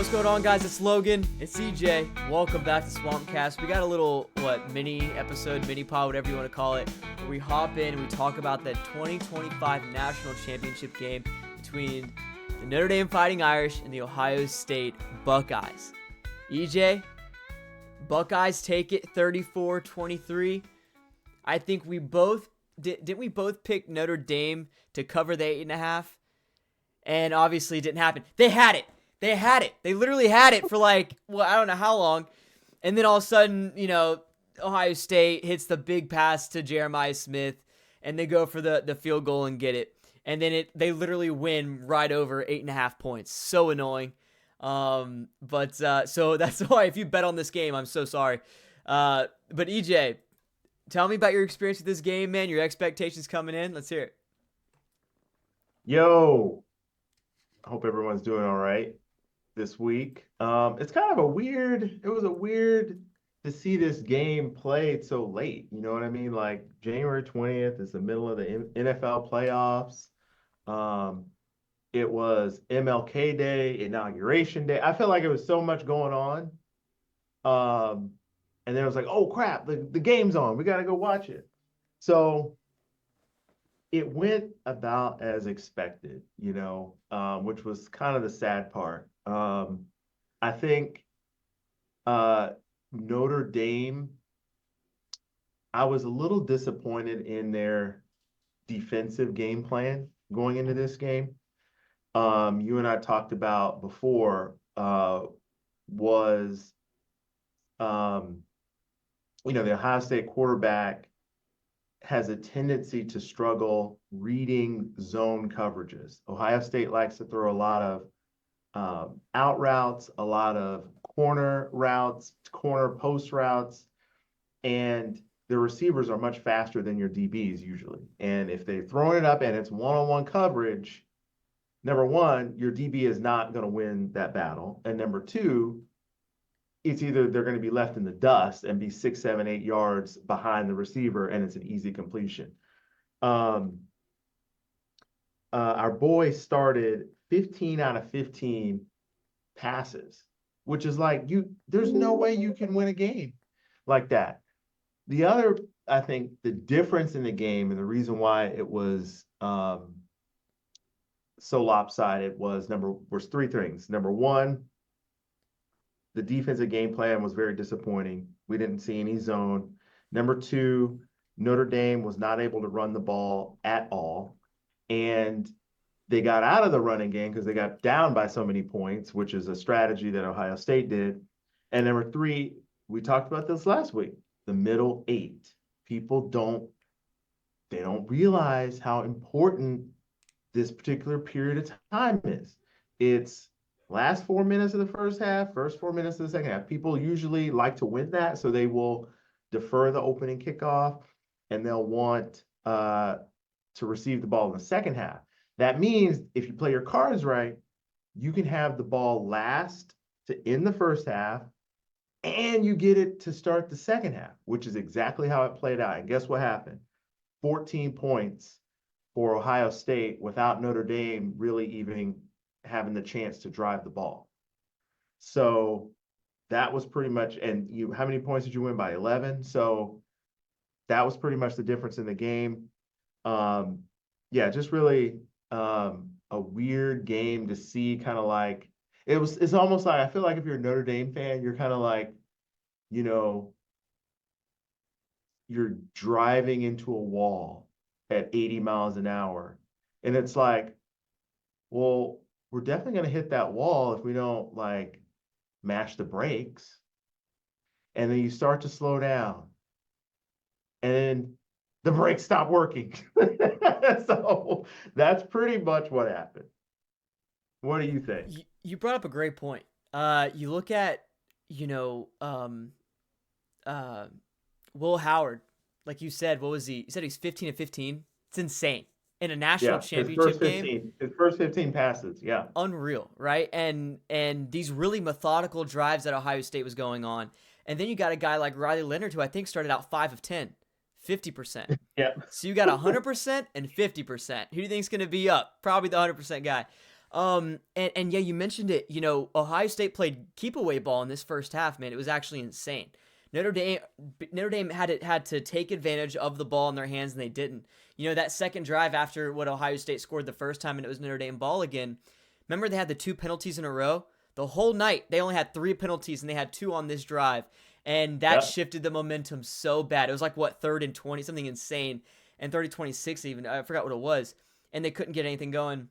What's going on, guys? It's Logan. It's EJ. Welcome back to SwampCast. We got a little, mini episode, mini pod, whatever you want to call it, where we hop in and we talk about the 2025 National Championship game between the Notre Dame Fighting Irish and the Ohio State Buckeyes. EJ, Buckeyes take it 34-23. I think we both, didn't we both pick Notre Dame to cover the 8.5? And obviously it didn't happen. They had it. They literally had it for I don't know how long. And then all of a sudden, Ohio State hits the big pass to Jeremiah Smith, and they go for the field goal and get it. And then they literally win right over 8.5 points. So annoying. So that's why if you bet on this game, I'm so sorry. But EJ, tell me about your experience with this game, man. Your expectations coming in. Let's hear it. Yo, I hope everyone's doing all right this week. It's kind of it was a weird to see this game played so late. You know what I mean? Like January 20th is the middle of the NFL playoffs. It was MLK Day, Inauguration Day. I feel like it was so much going on. And then it was like, oh crap, the game's on. We got to go watch it. So it went about as expected, which was kind of the sad part. I think Notre Dame, I was a little disappointed in their defensive game plan going into this game. You and I talked about before was, the Ohio State quarterback has a tendency to struggle reading zone coverages. Ohio State likes to throw a lot of out routes, a lot of corner routes, corner post routes, and the receivers are much faster than your DBs usually. And if they're throwing it up and it's one-on-one coverage, number one, your DB is not going to win that battle. And number two, it's either they're going to be left in the dust and be 6, 7, 8 yards behind the receiver, and it's an easy completion. Our boy started 15 out of 15 passes, which is there's no way you can win a game like that. The other, I think, the difference in the game and the reason why it was so lopsided was three things. Number one, the defensive game plan was very disappointing. We didn't see any zone. Number two, Notre Dame was not able to run the ball at all. And they got out of the running game because they got down by so many points, which is a strategy that Ohio State did. And number three, we talked about this last week, the middle eight. People don't realize how important this particular period of time is. It's last 4 minutes of the first half, first 4 minutes of the second half. People usually like to win that, so they will defer the opening kickoff, and they'll want to receive the ball in the second half. That means if you play your cards right, you can have the ball last to end the first half, and you get it to start the second half, which is exactly how it played out. And guess what happened? 14 points for Ohio State without Notre Dame really even having the chance to drive the ball. So that was pretty much, and how many points did you win by? 11. So that was pretty much the difference in the game. Just really a weird game to see, kind of like it's almost like, I feel like if you're a Notre Dame fan, you're kind of like, you're driving into a wall at 80 miles an hour. And it's like, well, we're definitely going to hit that wall if we don't mash the brakes. And then you start to slow down, and then the brakes stop working. So that's pretty much what happened. What do you think? You brought up a great point. You look at, Will Howard, like you said, what was he? You said he's 15 of 15. It's insane. In a national championship game. His first 15 passes, yeah. Unreal, right? And these really methodical drives that Ohio State was going on. And then you got a guy like Riley Leonard, who I think started out 5 of 10, 50%. Yeah. So you got 100% and 50%. Who do you think is going to be up? Probably the 100% guy. And yeah, you mentioned it. Ohio State played keep away ball in this first half, man. It was actually insane. Notre Dame Notre Dame had to take advantage of the ball in their hands, and they didn't. That second drive after what Ohio State scored the first time, and it was Notre Dame ball again. Remember they had the 2 penalties in a row? The whole night they only had 3 penalties, and they had 2 on this drive, and that Yep. shifted the momentum so bad. It was like what, 3rd and 20, something insane, and 30 26 even. I forgot what it was, and they couldn't get anything going.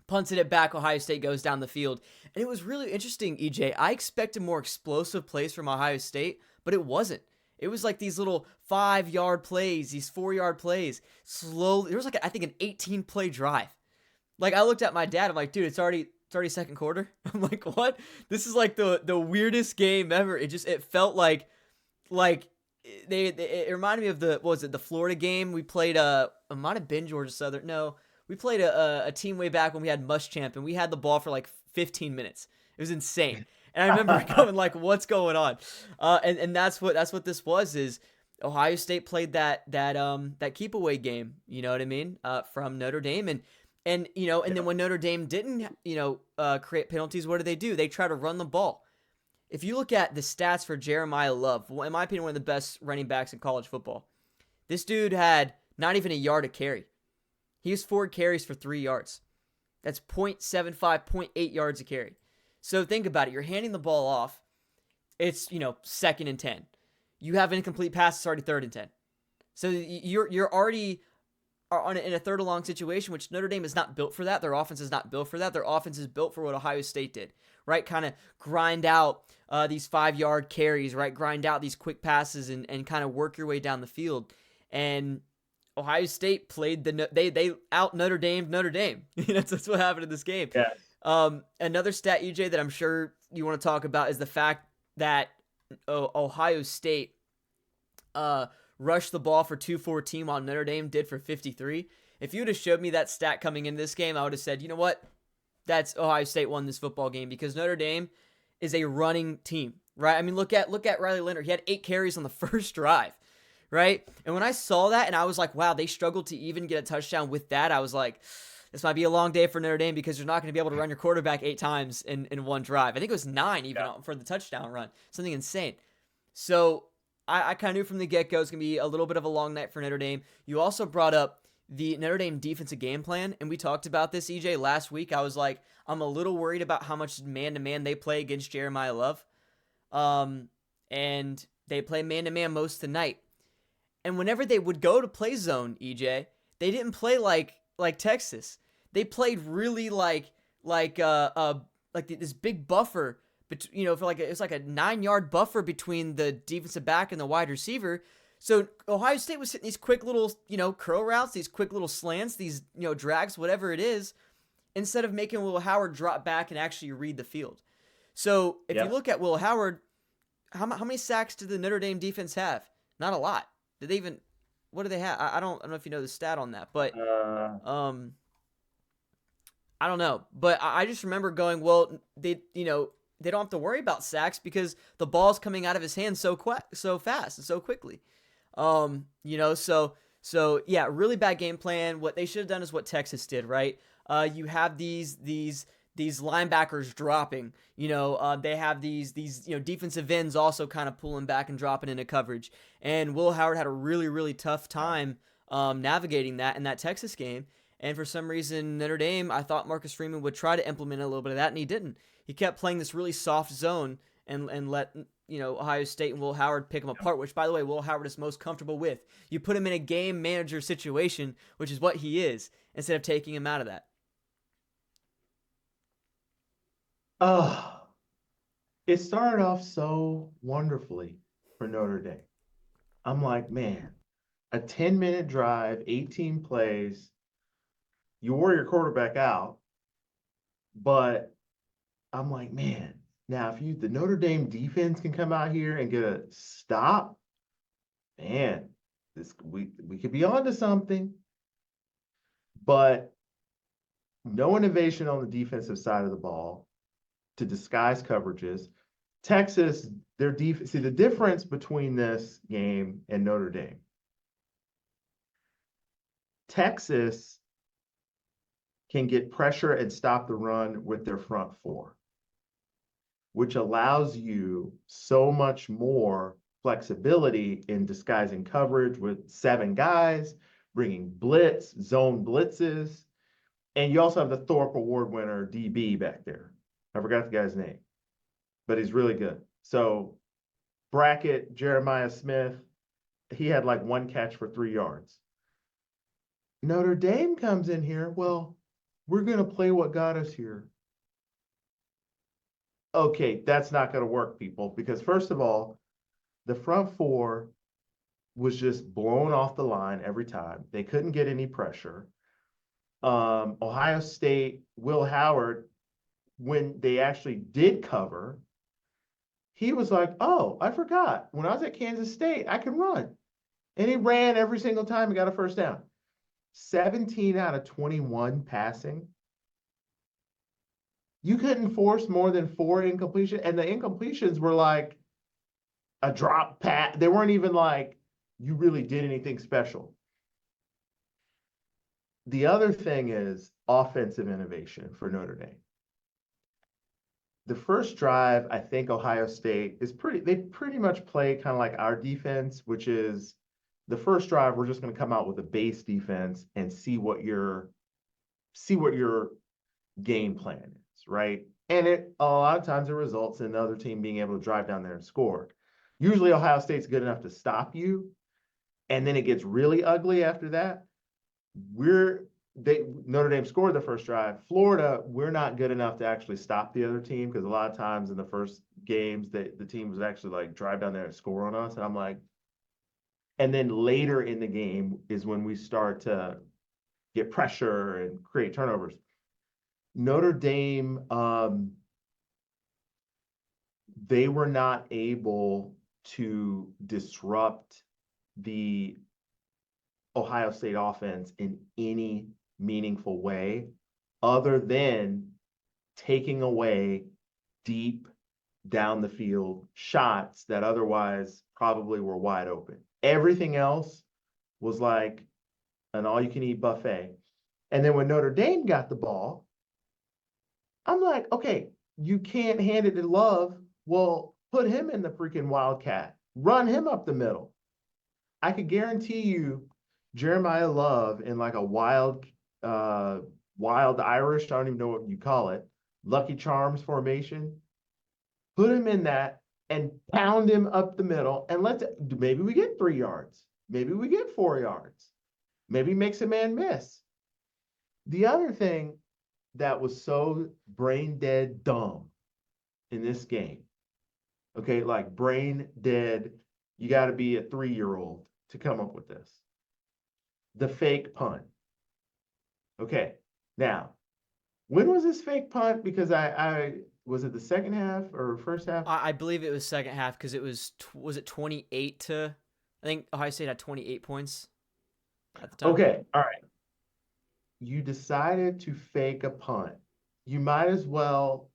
Punted it back. Ohio State goes down the field. And it was really interesting, EJ. I expected more explosive plays from Ohio State, but it wasn't. It was like these little 5-yard plays, these 4-yard plays. Slowly, there was like, I think, an 18-play drive. Like, I looked at my dad. I'm like, dude, it's already second quarter. I'm like, what? This is like the weirdest game ever. It felt like it reminded me of what was it, the Florida game we played? It might have been Georgia Southern. No, we played a team way back when we had Muschamp, and we had the ball for like 15 minutes. It was insane, and I remember going like, "What's going on?" And that's what this was. Is Ohio State played that keep away game? You know what I mean? From Notre Dame, and then when Notre Dame didn't create penalties, what do? They try to run the ball. If you look at the stats for Jeremiah Love, in my opinion, one of the best running backs in college football, this dude had not even a yard to carry. He was 4 carries for 3 yards. That's 0.75, 0.8 yards a carry. So think about it. You're handing the ball off. It's, 2nd and 10. You have an incomplete pass. It's already 3rd and 10. So you're already in a 3rd and long situation, which Notre Dame is not built for that. Their offense is not built for that. Their offense is built for what Ohio State did, right? Kind of grind out these 5-yard carries, right? Grind out these quick passes and kind of work your way down the field. And Ohio State played they out Notre Dame. That's what happened in this game. Yes. Another stat, EJ, that I'm sure you want to talk about is the fact that Ohio State rushed the ball for 214 while Notre Dame did for 53. If you would have showed me that stat coming into this game, I would have said, you know what? That's Ohio State won this football game, because Notre Dame is a running team, right? I mean, look at Riley Leonard. He had 8 carries on the first drive, right? And when I saw that and I was like, wow, they struggled to even get a touchdown with that, I was like, this might be a long day for Notre Dame, because you're not going to be able to run your quarterback 8 times in one drive. I think it was 9 even for the touchdown run. Something insane. So I kind of knew from the get-go it's going to be a little bit of a long night for Notre Dame. You also brought up the Notre Dame defensive game plan, and we talked about this, EJ, last week. I was like, I'm a little worried about how much man-to-man they play against Jeremiah Love. And they play man-to-man most of the night. And whenever they would go to play zone, EJ, they didn't play like Texas. They played really like this big buffer, but it's like a 9-yard buffer between the defensive back and the wide receiver. So Ohio State was hitting these quick little curl routes, these quick little slants, these drags, whatever it is, instead of making Will Howard drop back and actually read the field. So if you look at Will Howard, how many sacks did the Notre Dame defense have? Not a lot. Did they even? What do they have? I don't know if you know the stat on that, but I don't know. But I just remember going, well, they don't have to worry about sacks because the ball's coming out of his hands so fast and so quickly. So yeah, really bad game plan. What they should have done is what Texas did, right? You have these linebackers dropping. They have these defensive ends also kind of pulling back and dropping into coverage. And Will Howard had a really, really tough time navigating that in that Texas game. And for some reason, Notre Dame, I thought Marcus Freeman would try to implement a little bit of that, and he didn't. He kept playing this really soft zone and let Ohio State and Will Howard pick him apart, which, by the way, Will Howard is most comfortable with. You put him in a game manager situation, which is what he is, instead of taking him out of that. It started off so wonderfully for Notre Dame. I'm like, man, a 10-minute drive, 18 plays, you wore your quarterback out, but I'm like, man, now if the Notre Dame defense can come out here and get a stop, man, we could be onto something. But no innovation on the defensive side of the ball to disguise coverages. Texas, their defense. See, the difference between this game and Notre Dame. Texas can get pressure and stop the run with their front four, which allows you so much more flexibility in disguising coverage with 7 guys, bringing blitz, zone blitzes. And you also have the Thorpe Award winner DB back there. I forgot the guy's name, but he's really good. So Bracket, Jeremiah Smith, he had like 1 catch for 3 yards. Notre Dame comes in here. Well, we're going to play what got us here. Okay, that's not going to work, people, because first of all, the front four was just blown off the line every time. They couldn't get any pressure. Ohio State, Will Howard, when they actually did cover, he was like, oh, I forgot. When I was at Kansas State, I can run. And he ran every single time and got a first down. 17 out of 21 passing. You couldn't force more than 4 incompletions. And the incompletions were like a drop pass. They weren't even like you really did anything special. The other thing is offensive innovation for Notre Dame. The first drive, I think Ohio State is they pretty much play kind of like our defense, which is the first drive, we're just going to come out with a base defense and see what your game plan is, right? And it a lot of times it results in the other team being able to drive down there and score. Usually Ohio State's good enough to stop you, and then it gets really ugly after that. Notre Dame scored the first drive. Florida, we're not good enough to actually stop the other team, because a lot of times in the first games the team was actually like drive down there and score on us. And I'm like, and then later in the game is when we start to get pressure and create turnovers. Notre Dame, they were not able to disrupt the Ohio State offense in any meaningful way other than taking away deep down the field shots that otherwise probably were wide open. Everything else was like an all-you-can-eat buffet. And then when Notre Dame got the ball, I'm like, okay, you can't hand it to Love. Well, put him in the freaking Wildcat. Run him up the middle. I could guarantee you Jeremiah Love in like a wild Irish, I don't even know what you call it, Lucky Charms formation. Put him in that and pound him up the middle, and maybe we get 3 yards. Maybe we get 4 yards. Maybe makes a man miss. The other thing that was so brain dead dumb in this game, okay, like brain dead, you got to be a 3-year-old to come up with this. The fake punt. Okay, now, when was this fake punt? Because I was it the second half or first half? I believe it was second half, because it was it 28 to, I think Ohio State had 28 points at the time. Okay, all right. You decided to fake a punt. You might as well,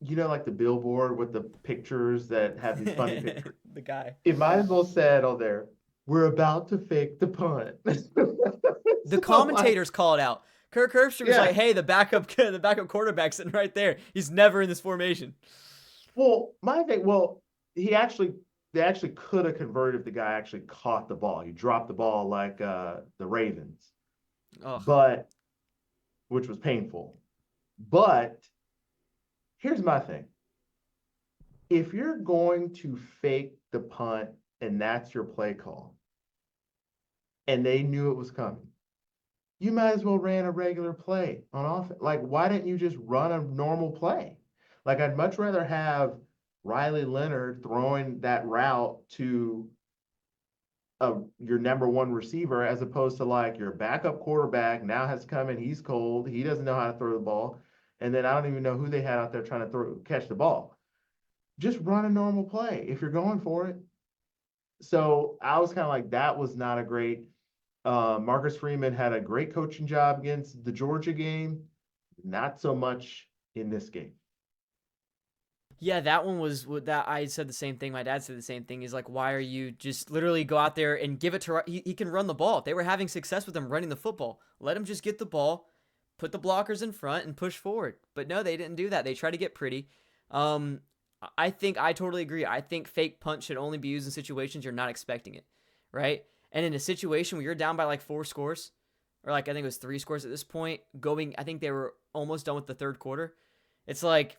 like the billboard with the pictures that have these funny pictures. The guy. It might as well said on there, we're about to fake the punt. The commentators call it out. Kirk Herbstreit was like, hey, the backup quarterback sitting right there. He's never in this formation. Well, they actually could have converted if the guy actually caught the ball. He dropped the ball like the Ravens. Ugh. Which was painful. But here's my thing. If you're going to fake the punt and that's your play call, and they knew it was coming, you might as well ran a regular play on offense. Like, why didn't you just run a normal play? Like, I'd much rather have Riley Leonard throwing that route to your number 1 receiver, as opposed to like your backup quarterback now has come in, he's cold, he doesn't know how to throw the ball, and then I don't even know who they had out there trying to catch the ball. Just run a normal play if you're going for it. So I was kind of like, that was not a great. Marcus Freeman had a great coaching job against the Georgia game, not so much in this game. Yeah, that one was that I said the same thing. My dad said the same thing. He's like, why are you just literally go out there and give it to he can run the ball. If they were having success with him running the football, let him just get the ball, put the blockers in front and push forward. But no, they didn't do that. They tried to get pretty. Um, I totally agree. I think fake punt should only be used in situations you're not expecting it, right? And in a situation where you're down by like 4 scores, or like I think it was 3 scores at this point, I think they were almost done with the third quarter. It's like,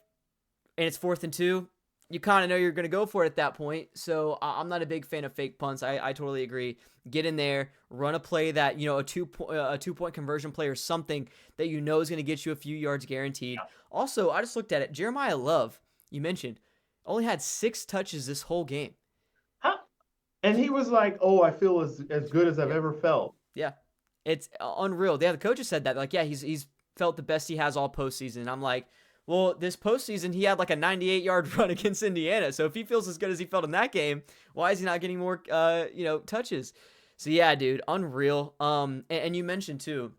and it's 4th and 2. You kind of know you're going to go for it at that point. So I'm not a big fan of fake punts. I totally agree. Get in there, run a play that, a 2-point conversion play or something that you know is going to get you a few yards guaranteed. Yeah. Also, I just looked at it. Jeremiah Love, you mentioned, only had 6 touches this whole game. Huh? And he was like, "Oh, I feel as good as I've ever felt." Yeah, it's unreal. Yeah, the coaches said that. Like, yeah, he's felt the best he has all postseason. I'm like, well, this postseason he had like a 98-yard run against Indiana. So if he feels as good as he felt in that game, why is he not getting more touches? So yeah, dude, unreal. And you mentioned too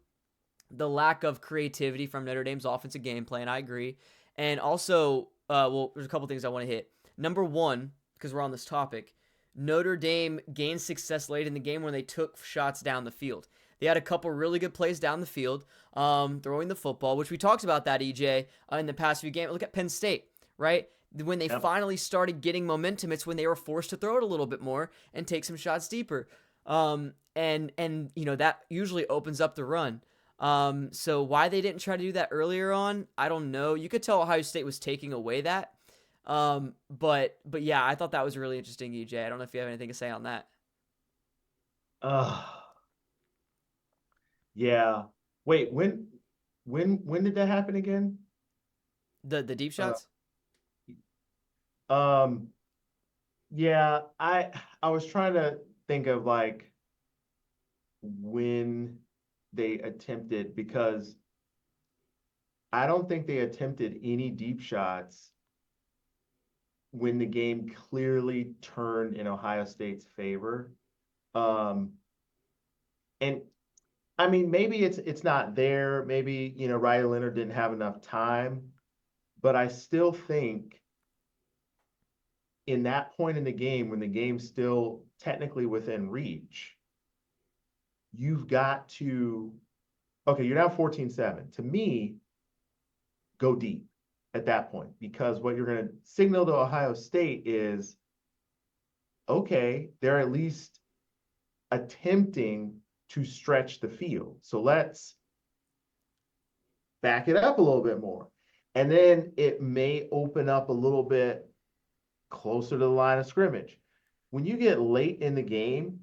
the lack of creativity from Notre Dame's offensive game plan. I agree. And also, there's a couple things I want to hit. Number one, because we're on this topic, Notre Dame gained success late in the game when they took shots down the field. They had a couple really good plays down the field, throwing the football, which we talked about that, EJ, in the past few games. Look at Penn State, right? When they finally started getting momentum, it's when they were forced to throw it a little bit more and take some shots deeper. And that usually opens up the run. So why they didn't try to do that earlier on, I don't know. You could tell Ohio State was taking away that. But yeah, I thought that was really interesting, EJ. I don't know if you have anything to say on that. Yeah. Wait, when did that happen again? The deep Uh, shots? um, yeah, I was trying to think of like when they attempted, because I don't think they attempted any deep shots when the game clearly turned in Ohio State's favor. Um, and I mean, maybe it's not there. Maybe, Riley Leonard didn't have enough time, but I still think in that point in the game, when the game's still technically within reach, you've got to, okay, you're down 14-7. To me, go deep at that point, because what you're going to signal to Ohio State is, okay, they're at least attempting to stretch the field. So let's back it up a little bit more. And then it may open up a little bit closer to the line of scrimmage. When you get late in the game,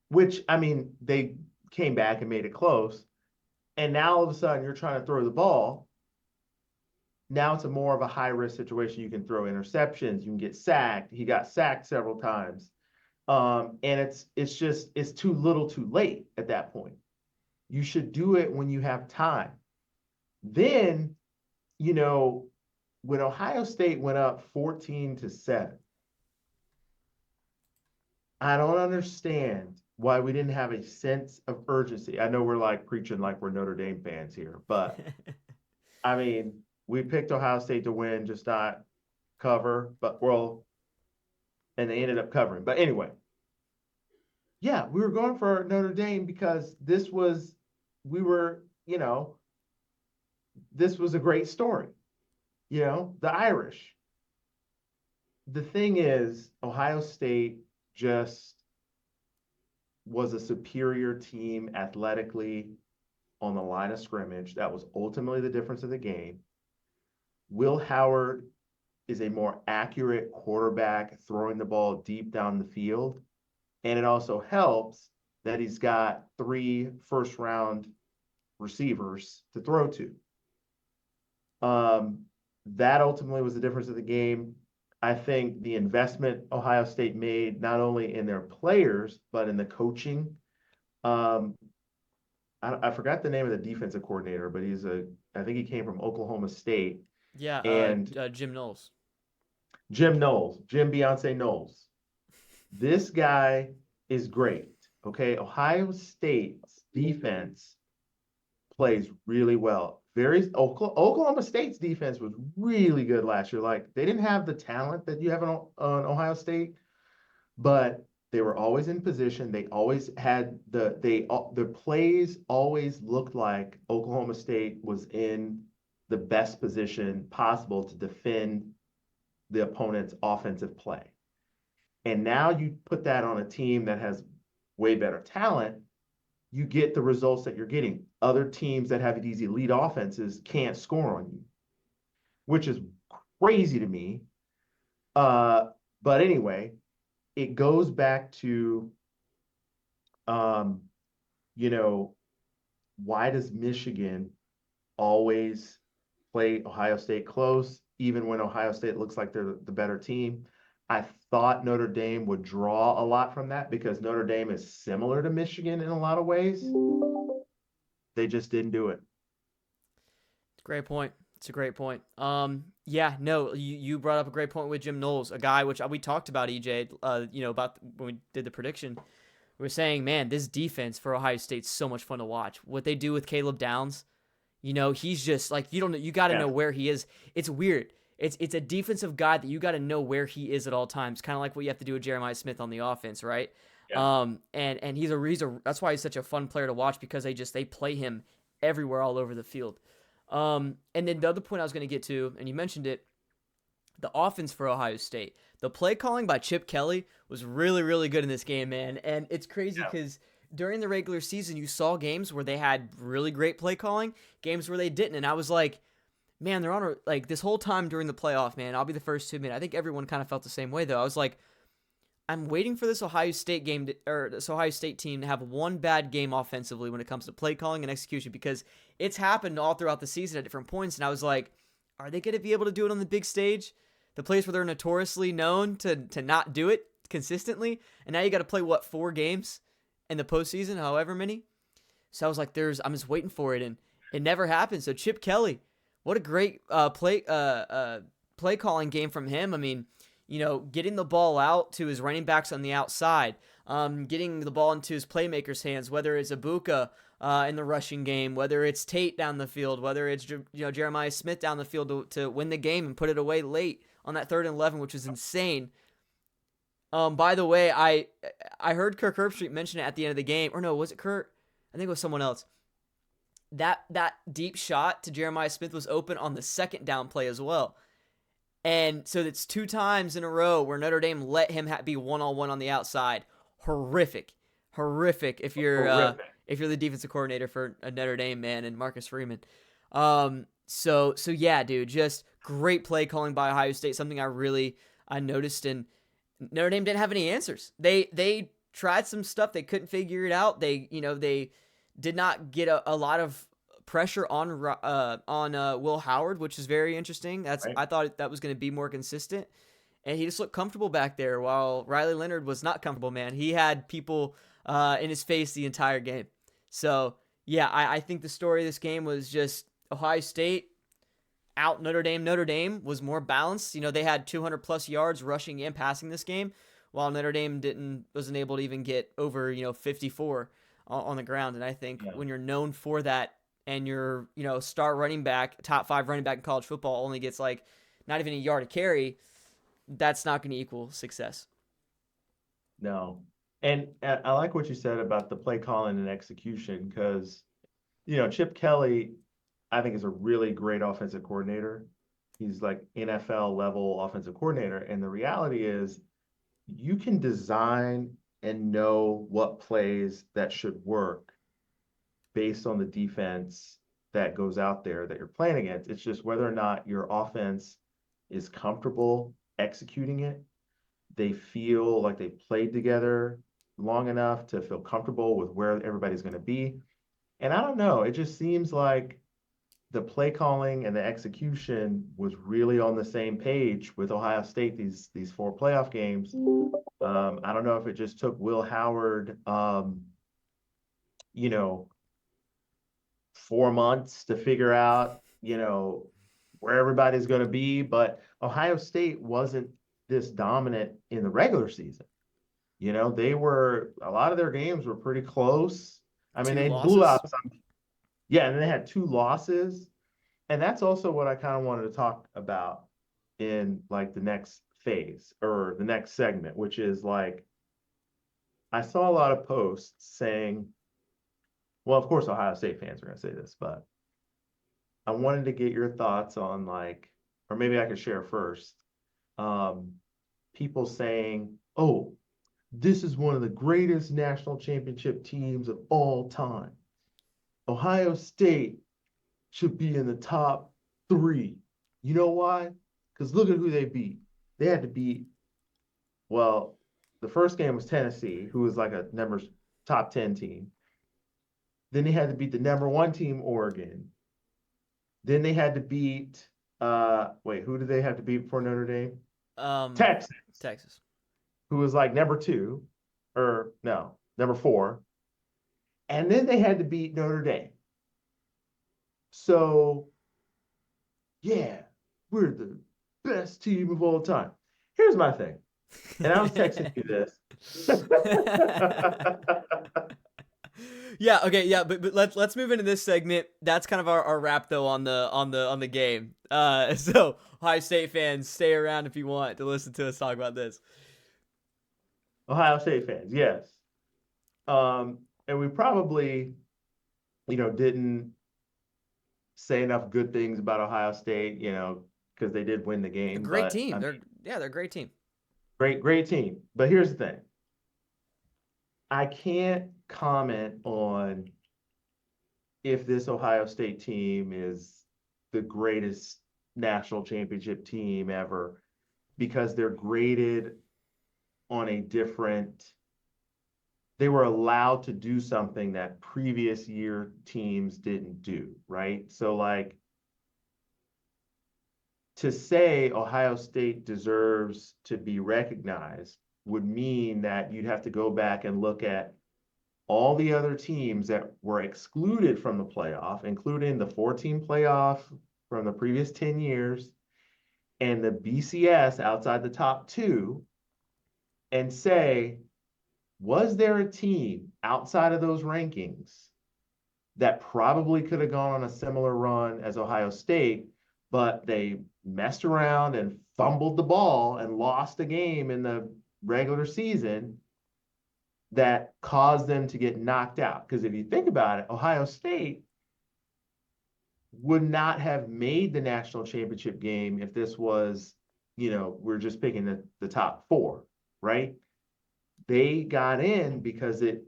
which, I mean, they came back and made it close, and now all of a sudden you're trying to throw the ball. Now it's a more of a high risk situation. You can throw interceptions, you can get sacked. He got sacked several times. And it's too little too late at that point. You should do it when you have time. Then, when Ohio State went up 14-7, I don't understand why we didn't have a sense of urgency. I know we're like preaching like we're Notre Dame fans here, but I mean, we picked Ohio State to win, just not cover, and they ended up covering. But anyway, yeah, we were going for Notre Dame because this was a great story. The Irish. The thing is, Ohio State just was a superior team athletically on the line of scrimmage. That was ultimately the difference of the game. Will Howard is a more accurate quarterback throwing the ball deep down the field. And it also helps that he's got 3 first-round receivers to throw to. That ultimately was the difference of the game. I think the investment Ohio State made, not only in their players, but in the coaching. I forgot the name of the defensive coordinator, but I think he came from Oklahoma State. Yeah, And Jim Knowles. Jim Beyonce Knowles. This guy is great. Okay. Ohio State's defense plays really well. Oklahoma State's defense was really good last year. Like, they didn't have the talent that you have on Ohio State, but They were always in position. They always had the plays always looked like Oklahoma State was in the best position possible to defend the opponent's offensive play. And now you put that on a team that has way better talent, you get the results that you're getting. Other teams that have these elite offenses can't score on you, which is crazy to me. But anyway, it goes back to, um, you know, why does Michigan always play Ohio State close, even when Ohio State looks like they're the better team? I thought Notre Dame would draw a lot from that because Notre Dame is similar to Michigan in a lot of ways. They just didn't do it. Great point. It's a great point. Yeah, no, you brought up a great point with Jim Knowles, a guy which we talked about, EJ, about when we did the prediction. We were saying, man, this defense for Ohio State's so much fun to watch. What they do with Caleb Downs, he's just like, you got to know where he is. It's weird. It's a defensive guy that you got to know where he is at all times, kind of like what you have to do with Jeremiah Smith on the offense, right? Yeah. And that's why he's such a fun player to watch, because they play him everywhere all over the field. And then the other point I was going to get to, and you mentioned it, the offense for Ohio State. The play calling by Chip Kelly was really, really good in this game, man. And it's crazy because during the regular season, you saw games where they had really great play calling, games where they didn't. And I was like, man, they're on this whole time during the playoff, man. I'll be the first to admit. I think everyone kind of felt the same way, though. I was like, I'm waiting for this Ohio State this Ohio State team to have one bad game offensively when it comes to play calling and execution, because it's happened all throughout the season at different points. And I was like, are they going to be able to do it on the big stage? The place where they're notoriously known to not do it consistently. And now you got to play, 4 games in the postseason, however many. So I was like, I'm just waiting for it. And it never happened. So Chip Kelly, what a great play calling game from him. I mean, getting the ball out to his running backs on the outside, getting the ball into his playmakers' hands, whether it's Ibuka in the rushing game, whether it's Tate down the field, whether it's Jeremiah Smith down the field to win the game and put it away late on that 3rd and 11, which was insane. By the way, I heard Kirk Herbstreit mention it at the end of the game. Or no, was it Kirk? I think it was someone else. That deep shot to Jeremiah Smith was open on the 2nd down play as well. And so it's 2 times in a row where Notre Dame let him be one-on-one on the outside. Horrific if you're the defensive coordinator for Notre Dame, man, and Marcus Freeman. So yeah, dude, just great play calling by Ohio State. Something I noticed, and Notre Dame didn't have any answers. They tried some stuff, they couldn't figure it out. They did not get a lot of pressure on Will Howard, which is very interesting. Right. I thought that was going to be more consistent, and he just looked comfortable back there, while Riley Leonard was not comfortable, man. He had people in his face the entire game. So yeah, I think the story of this game was just Ohio State out Notre Dame. Notre Dame was more balanced. They had 200 plus yards rushing and passing this game, while Notre Dame wasn't able to even get over 54 on the ground. And I think when you're known for that, and your star running back, top 5 running back in college football, only gets not even a yard to carry, that's not going to equal success. No. And I like what you said about the play calling and execution, because Chip Kelly, I think, is a really great offensive coordinator. He's like NFL level offensive coordinator. And the reality is, you can design and know what plays that should work based on the defense that goes out there that you're playing against. It's just whether or not your offense is comfortable executing it. They feel like they played together long enough to feel comfortable with where everybody's going to be. And I don't know, it just seems like the play calling and the execution was really on the same page with Ohio State these 4 playoff games. I don't know if it just took Will Howard 4 months to figure out, where everybody's going to be. But Ohio State wasn't this dominant in the regular season. A lot of their games were pretty close. I mean, they blew out some. Yeah, and they had 2 losses. And that's also what I kind of wanted to talk about in the next phase or the next segment, which is I saw a lot of posts saying, well, of course, Ohio State fans are going to say this, but I wanted to get your thoughts on like, or maybe I could share first. Um, People saying, oh, this is one of the greatest national championship teams of all time. Ohio State should be in the top three. You know why? Because look at who they beat. They had to beat, well, the first game was Tennessee, who was like a top 10 team. Then they had to beat the number one team, Oregon. Then they had to beat, wait, who did they have to beat before Notre Dame? Texas, Texas. who was like number two, or no, number four. And then they had to beat Notre Dame. So, yeah, we're the best team of all time. Here's my thing. And I was texting you this. Yeah, okay, yeah, but let's move into this segment. That's kind of our wrap though on the game. So Ohio State fans, stay around if you want to listen to us talk about this. Ohio State fans, yes. And we probably, didn't say enough good things about Ohio State, because they did win the game. Great But team. They're a great team. great team. But here's the thing. I can't comment on if this Ohio State team is the greatest national championship team ever because they're graded on a different, they were allowed to do something that previous year teams didn't do, right? So like to say Ohio State deserves to be recognized would mean that you'd have to go back and look at all the other teams that were excluded from the playoff, including the 14 playoff from the previous 10 years and the BCS outside the top two, and say, was there a team outside of those rankings that probably could have gone on a similar run as Ohio State, but they messed around and fumbled the ball and lost a game in the regular season that caused them to get knocked out? Because if you think about it, Ohio State would not have made the national championship game if this was, we're just picking the top four, right? They got in because it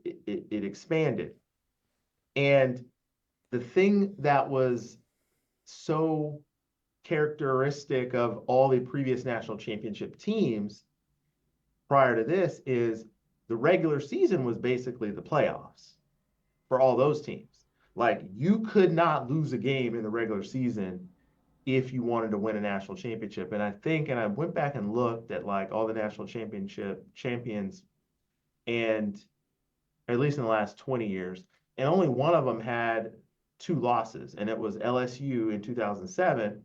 expanded. And the thing that was so characteristic of all the previous national championship teams prior to this is the regular season was basically the playoffs for all those teams. Like you could not lose a game in the regular season if you wanted to win a national championship. And I went back and looked at like all the national championship champions, and at least in the last 20 years, and only one of them had two losses, and it was LSU in 2007.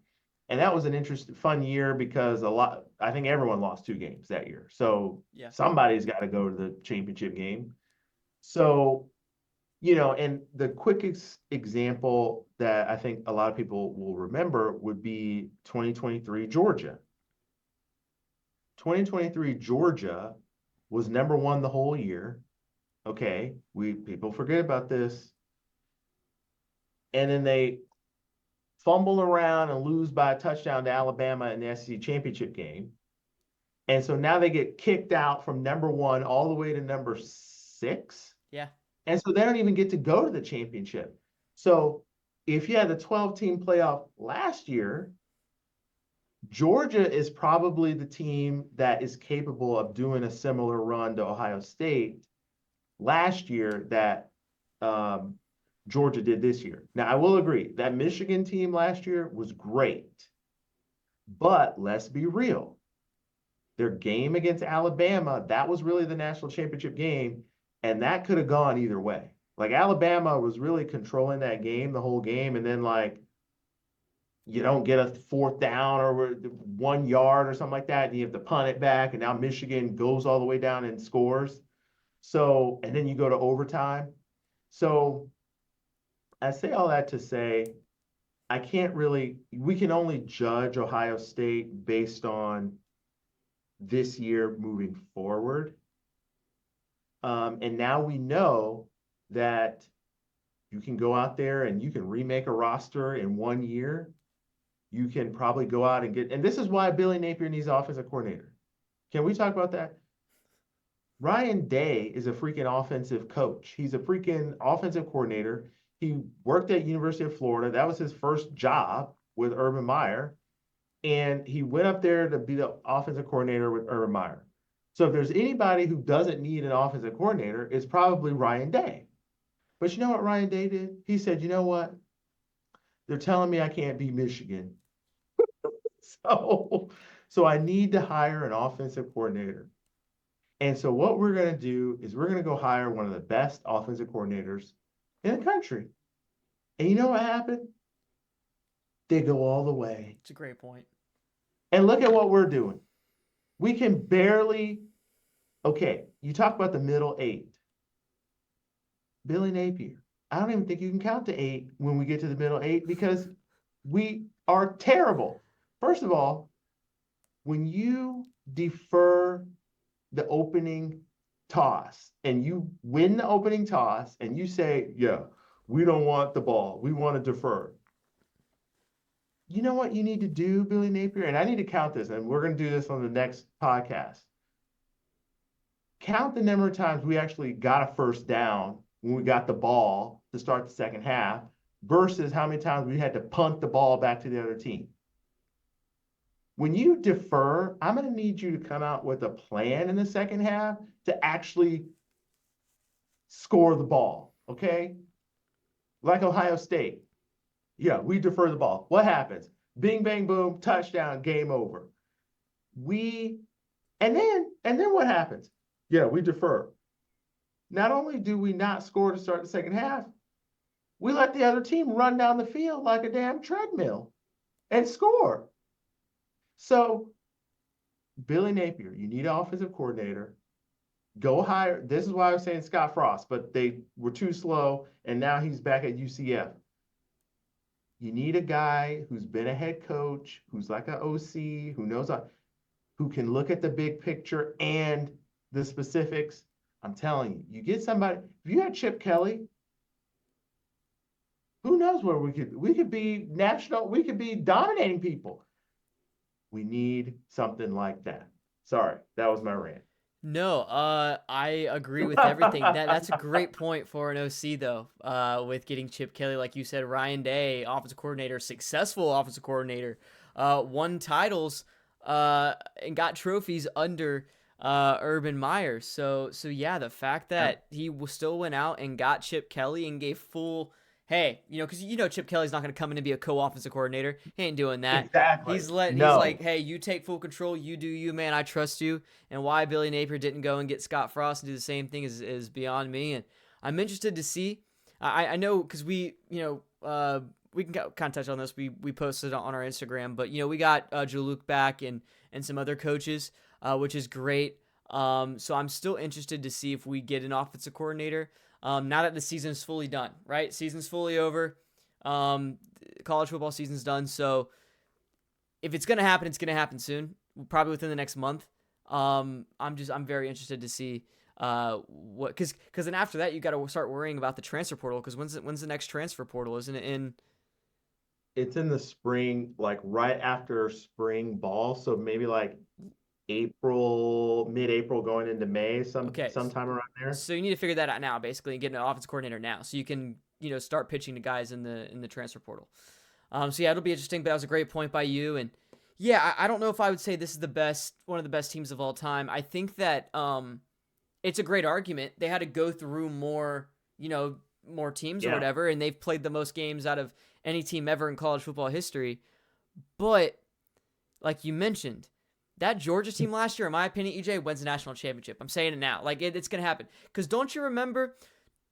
And that was an interesting, fun year because I think everyone lost two games that year. So Yeah. Somebody's got to go to the championship game. So, and the quickest example that I think a lot of people will remember would be 2023 Georgia. 2023 Georgia was number one the whole year. Okay, people forget about this. And then they fumble around and lose by a touchdown to Alabama in the SEC championship game. And so now they get kicked out from number one all the way to number 6. Yeah. And so they don't even get to go to the championship. So if you had the 12-team playoff last year, Georgia is probably the team that is capable of doing a similar run to Ohio State last year that Georgia did this year. Now, I will agree that Michigan team last year was great, but let's be real. Their game against Alabama, that was really the national championship game, and that could have gone either way. Like Alabama was really controlling that game the whole game, and then like you don't get a 4th down or 1 yard or something like that, and you have to punt it back, and now Michigan goes all the way down and scores. So, and then you go to overtime. So I say all that to say, we can only judge Ohio State based on this year moving forward. And now we know that you can go out there and you can remake a roster in 1 year. You can probably go out and and this is why Billy Napier needs an offensive coordinator. Can we talk about that? Ryan Day is a freaking offensive coach. He's a freaking offensive coordinator. He worked at University of Florida. That was his first job with Urban Meyer. And he went up there to be the offensive coordinator with Urban Meyer. So if there's anybody who doesn't need an offensive coordinator, it's probably Ryan Day. But you know what Ryan Day did? He said, you know what? They're telling me I can't beat Michigan. So I need to hire an offensive coordinator. And so what we're going to do is we're going to go hire one of the best offensive coordinators in the country. And you know what happened? They go all the way. It's a great point. And look at what we're doing. We can barely, okay, you talk about the middle eight. Billy Napier. I don't even think you can count to 8 when we get to the middle 8 because we are terrible. First of all, when you defer the opening toss and you win the opening toss and you say, yeah, we don't want the ball. We want to defer. You know what you need to do, Billy Napier? And I need to count this, and we're going to do this on the next podcast. Count the number of times we actually got a first down when we got the ball to start the second half versus how many times we had to punt the ball back to the other team. When you defer, I'm going to need you to come out with a plan in the second half to actually score the ball, okay? Like Ohio State. Yeah, we defer the ball. What happens? Bing, bang, boom, touchdown, game over. And then what happens? Yeah, we defer. Not only do we not score to start the second half, we let the other team run down the field like a damn treadmill and score. So, Billy Napier, you need an offensive coordinator. Go hire. This is why I was saying Scott Frost, but they were too slow, and now he's back at UCF. You need a guy who's been a head coach, who's like an OC, who knows, who can look at the big picture and the specifics. I'm telling you, you get somebody. If you had Chip Kelly, who knows where we could be national. We could be dominating people. We need something like that. Sorry, that was my rant. No, I agree with everything. That's a great point for an OC though. With getting Chip Kelly, like you said, Ryan Day, offensive coordinator, successful offensive coordinator, won titles, and got trophies under Urban Meyer. So yeah, the fact that he still went out and got Chip Kelly and gave full. Hey, because Chip Kelly's not going to come in and be a co-offensive coordinator. He ain't doing that. Exactly. He's like, hey, you take full control. You do you, man. I trust you. And why Billy Napier didn't go and get Scott Frost and do the same thing is beyond me. And I'm interested to see. I know because we can kind of touch on this. We posted on our Instagram, but we got Joe Luke back and some other coaches, which is great. So I'm still interested to see if we get an offensive coordinator. Now that the season's fully done, right? Season's fully over. College football season's done. So if it's going to happen, it's going to happen soon, probably within the next month. I'm very interested to see what, because then after that, you got to start worrying about the transfer portal. Because when's the next transfer portal? Isn't it in? It's in the spring, like right after spring ball. So maybe like mid-April going into May, sometime around there. So you need to figure that out now, basically, and get an offense coordinator now, so you can start pitching to guys in the transfer portal. So yeah, it'll be interesting. But that was a great point by you, and yeah, I don't know if I would say this is one of the best teams of all time. I think that it's a great argument. They had to go through more teams or whatever, and they've played the most games out of any team ever in college football history. But like you mentioned, that Georgia team last year, in my opinion, EJ wins the national championship. I'm saying it now. Like, it's going to happen. Because don't you remember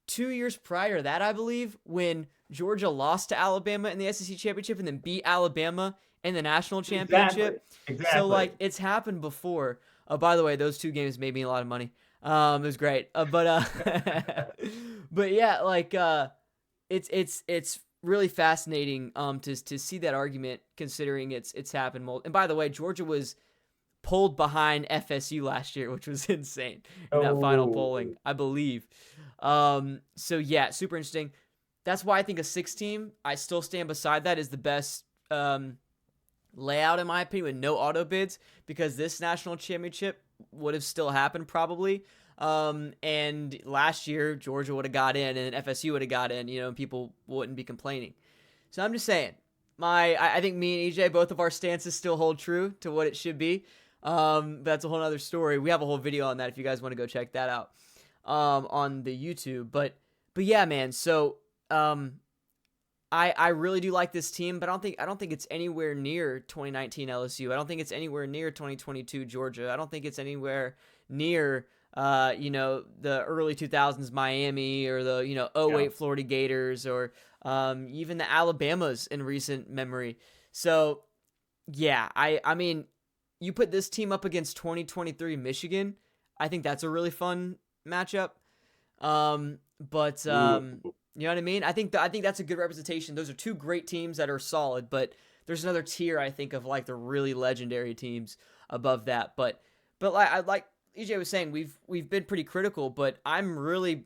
2 years prior to that, I believe, when Georgia lost to Alabama in the SEC championship and then beat Alabama in the national championship? Exactly. So, like, it's happened before. By the way, those 2 games made me a lot of money. It was great. But yeah, like, it's really fascinating to see that argument, considering it's happened. And by the way, Georgia was pulled behind FSU last year, which was insane in that final Oh, polling, I believe. So yeah, super interesting. That's why I think a 6 team, I still stand beside that, is the best layout in my opinion, with no auto bids, because this national championship would have still happened probably. And last year Georgia would have got in and FSU would have got in, and people wouldn't be complaining. So I'm just saying, I think me and EJ, both of our stances still hold true to what it should be. That's a whole other story. We have a whole video on that if you guys want to go check that out on the YouTube. But yeah, man. So I really do like this team, but I don't think it's anywhere near 2019 LSU. I don't think it's anywhere near 2022 Georgia. I don't think it's anywhere near the early 2000s Miami, or the yeah. '08 Florida Gators, or even the Alabamas in recent memory. So yeah, I mean, you put this team up against 2023 Michigan, I think that's a really fun matchup. But Ooh. you know what I mean? I think that's a good representation. Those are two great teams that are solid, but there's another tier, I think, of like the really legendary teams above that. But like EJ was saying, we've been pretty critical, but I'm really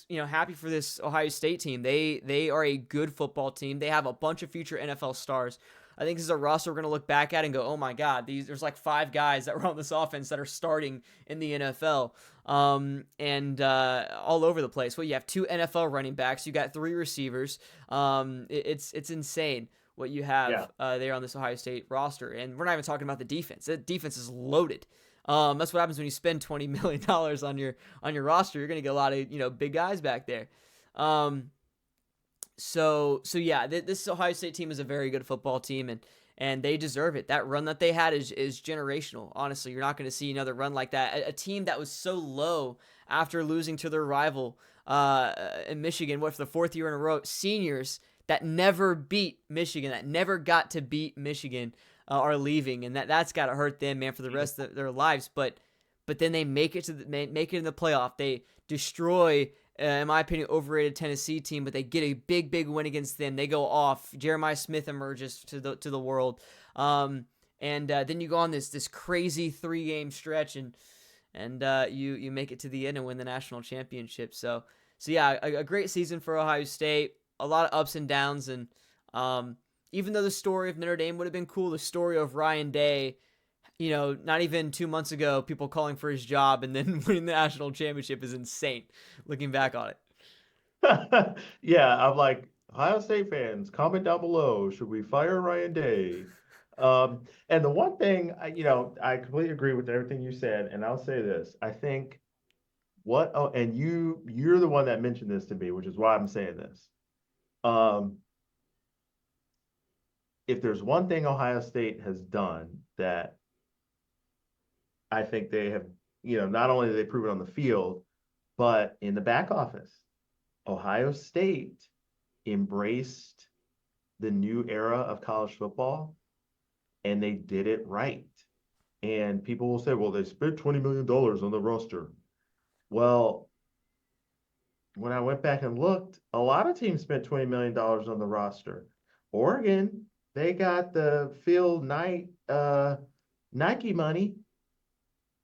happy for this Ohio State team. They are a good football team. They have a bunch of future NFL stars. I think this is a roster we're going to look back at and go, oh my God, there's like 5 guys that were on this offense that are starting in the NFL, and all over the place. Well, you have 2 NFL running backs, you got 3 receivers. It's insane what you Yeah. have there on this Ohio State roster, and we're not even talking about the defense. The defense is loaded. That's what happens when you spend $20 million on your roster. You're going to get a lot of big guys back there. So yeah, this Ohio State team is a very good football team, and they deserve it. That run that they had is generational. Honestly, you're not going to see another run like that. A team that was so low after losing to their rival in Michigan, what, for the 4th year in a row, seniors that never beat Michigan, that never got to beat Michigan, are leaving, and that's got to hurt them, man, for the rest of their lives. But then they make it in the playoff. They destroy, in my opinion, overrated Tennessee team, but they get a big win against them. They go off. Jeremiah Smith emerges to the world, and then you go on this crazy 3-game stretch, and you make it to the end and win the national championship. So yeah, a great season for Ohio State. A lot of ups and downs, and even though the story of Notre Dame would have been cool, the story of Ryan Day, not even 2 months ago, people calling for his job and then winning the national championship, is insane, looking back on it. Yeah, I'm like, Ohio State fans, comment down below. Should we fire Ryan Day? And the one thing, I completely agree with everything you said, and I'll say this. I think and you're the one that mentioned this to me, which is why I'm saying this. If there's one thing Ohio State has done that I think they have, not only have they proven on the field, but in the back office, Ohio State embraced the new era of college football, and they did it right. And people will say, well, they spent $20 million on the roster. Well, when I went back and looked, a lot of teams spent $20 million on the roster. Oregon, they got the Phil Knight Nike money,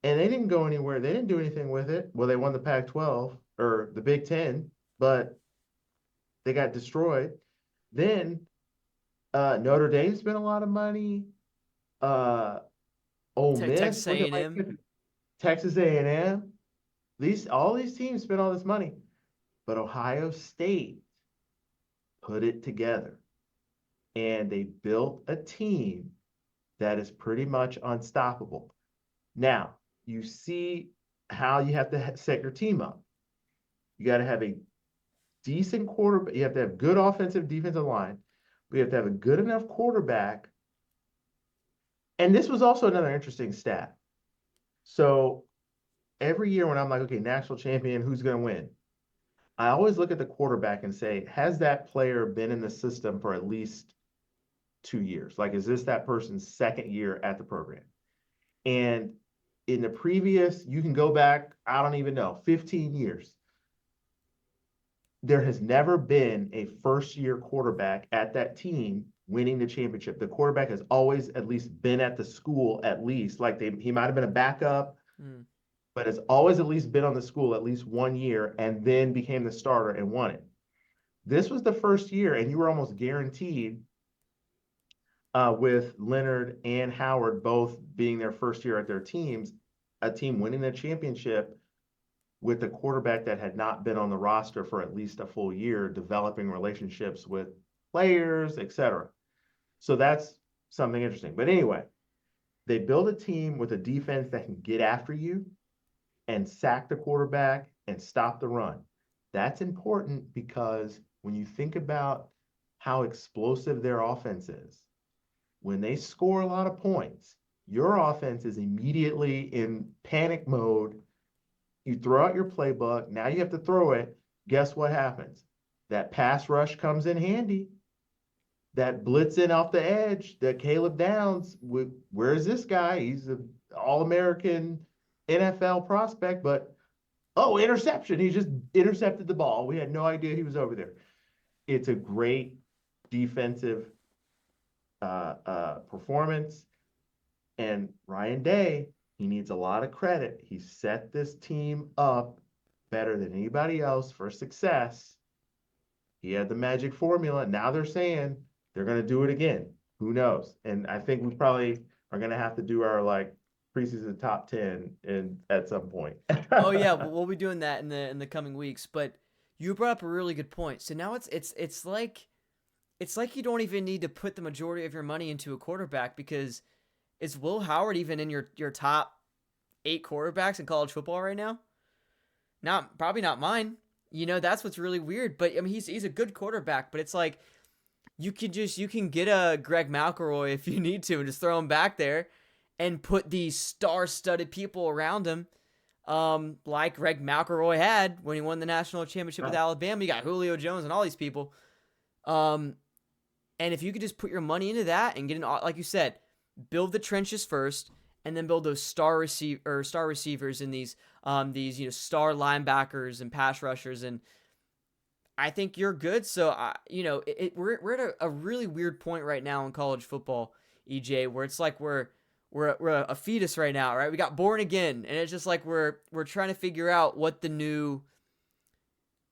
and they didn't go anywhere. They didn't do anything with it. Well, they won the Pac-12 or the Big Ten, but they got destroyed. Then Notre Dame spent a lot of money. Uh, Ole Texas Miss, look at A&M. Texas A&M. All these teams spent all this money, but Ohio State put it together, and they built a team that is pretty much unstoppable. Now, you see how you have to set your team up. You got to have a decent quarterback. You have to have good offensive, defensive line. We have to have a good enough quarterback. And this was also another interesting stat. So every year when I'm like, okay, national champion, who's going to win? I always look at the quarterback and say, has that player been in the system for at least 2 years? Like, is this that person's second year at the program? And in the previous, you can go back, I don't even know, 15 years. There has never been a first-year quarterback at that team winning the championship. The quarterback has always at least been at the school, at least. Like he might have been a backup, but has always at least been on the school at least 1 year and then became the starter and won it. This was the first year, and you were almost guaranteed with Leonard and Howard both being their first year at their teams, a team winning the championship with a quarterback that had not been on the roster for at least a full year, developing relationships with players, etc. So that's something interesting. But anyway, they build a team with a defense that can get after you and sack the quarterback and stop the run. That's important because when you think about how explosive their offense is, when they score a lot of points, your offense is immediately in panic mode. You throw out your playbook. Now you have to throw it. Guess what happens? That pass rush comes in handy. That blitzing off the edge, that Caleb Downs, where is this guy? He's an All-American NFL prospect, but interception. He just intercepted the ball. We had no idea he was over there. It's a great defensive performance. And Ryan Day, he needs a lot of credit. He set this team up better than anybody else for success. He had the magic formula. Now they're saying they're going to do it again. Who knows? And I think we probably are going to have to do our preseason top 10 at some point. Oh yeah, we'll be doing that in the coming weeks. But you brought up a really good point. So now it's like you don't even need to put the majority of your money into a quarterback, because is Will Howard even in your top 8 quarterbacks in college football right now? Probably not mine. That's what's really weird. But I mean, he's a good quarterback, but it's like you can get a Greg McElroy if you need to and just throw him back there and put these star-studded people around him, like Greg McElroy had when he won the national championship with Alabama. You got Julio Jones and all these people. And if you could just put your money into that and get like you said, build the trenches first, and then build those star receivers and these star linebackers and pass rushers, and I think you're good. So we're at a really weird point right now in college football, EJ, where it's like we're a fetus right now, right? We got born again, and it's just like we're trying to figure out what the new.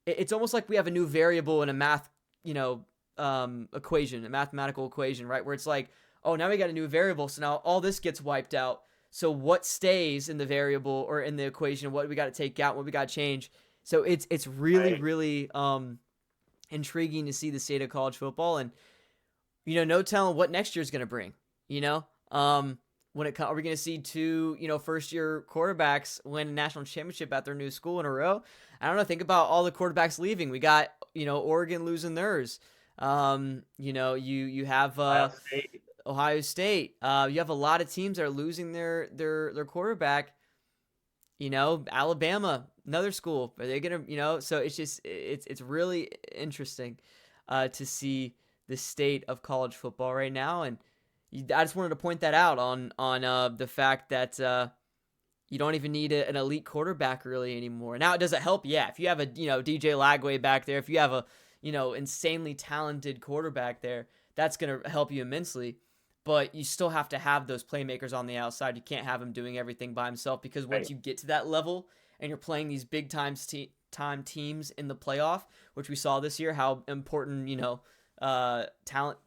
It's almost like we have a new variable in a math, equation, a mathematical equation, right? Where it's like, oh, now we got a new variable, so now all this gets wiped out. So what stays in the variable or in the equation? What we got to take out? What we got to change? So it's really really intriguing to see the state of college football, and no telling what next year's going to bring. When are we going to see 2 first year quarterbacks win a national championship at their new school in a row? I don't know. Think about all the quarterbacks leaving. We got Oregon losing theirs. You have Ohio State. You have a lot of teams that are losing their quarterback. Alabama, another school. Are they gonna? So it's really interesting to see the state of college football right now, and I just wanted to point that out on the fact that you don't even need an elite quarterback really anymore. Now, does it help? Yeah, if you have a DJ Lagway back there, if you have a insanely talented quarterback there, that's gonna help you immensely. But you still have to have those playmakers on the outside. You can't have him doing everything by himself, because once you get to that level and you're playing these big time teams in the playoff, which we saw this year, how important talent